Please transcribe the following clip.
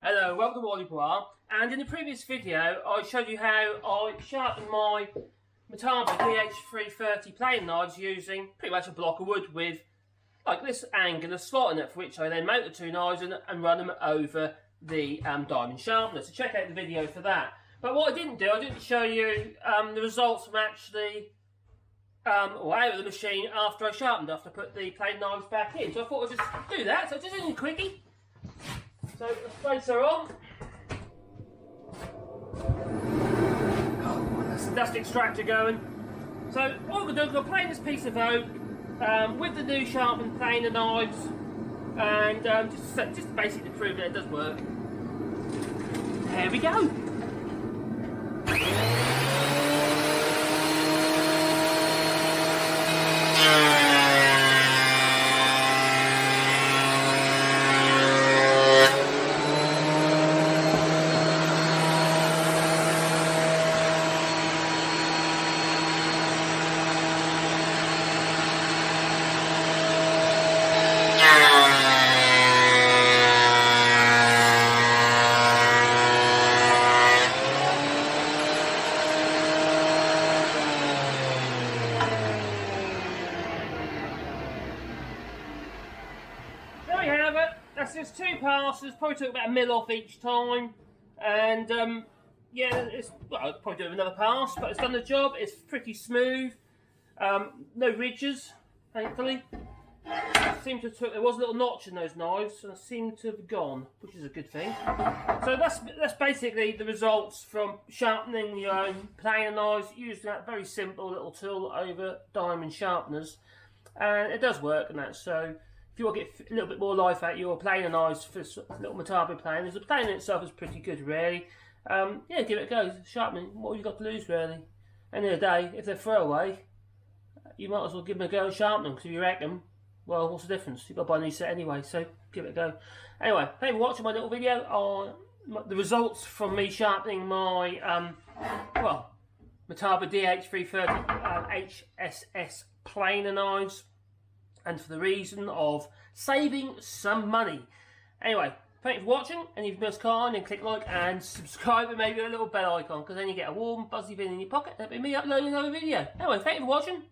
Hello, welcome to Oliver. And in the previous video, I showed you how I sharpened my Metabo DH330 planing knives using pretty much a block of wood with like this angular slot in it, for which I then mount the two knives and run them over the diamond sharpener. So check out the video for that. But what I didn't do, I didn't show you the results from actually out of the machine after I sharpened, after I put the planing knives back in. So I thought I'd just do that. So just a quickie. So the plates are on. That's the dust extractor going. So what we're going to do is we'll plane this piece of oak with the new sharpened planer knives, and just basically to prove that it does work. There we go. That's just two passes, probably took about a mil off each time, and yeah, it's, well, I'll probably do another pass, but it's done the job. It's pretty smooth, no ridges, thankfully. There was a little notch in those knives, and it seemed to have gone, which is a good thing. So that's basically the results from sharpening your own planer knives using that very simple little tool over diamond sharpeners, and it does work and that. So if you want to get a little bit more life out of your planer knives for little Metabo planers, the planer itself is pretty good, really. Yeah, give it a go. Sharpening, what have you got to lose, really? End of the day, if they're throwaway, you might as well give them a go and sharpen them, because if you wreck them, well, what's the difference? You've got to buy a new set anyway, so give it a go. Anyway, thank you for watching my little video on the results from me sharpening my, Metabo DH330 HSS planer knives, and for the reason of saving some money. Anyway, thank you for watching, and if you've been kind, then click like and subscribe and maybe a little bell icon, because then you get a warm, buzzy bin in your pocket. That'll be me uploading another video. Anyway, thank you for watching.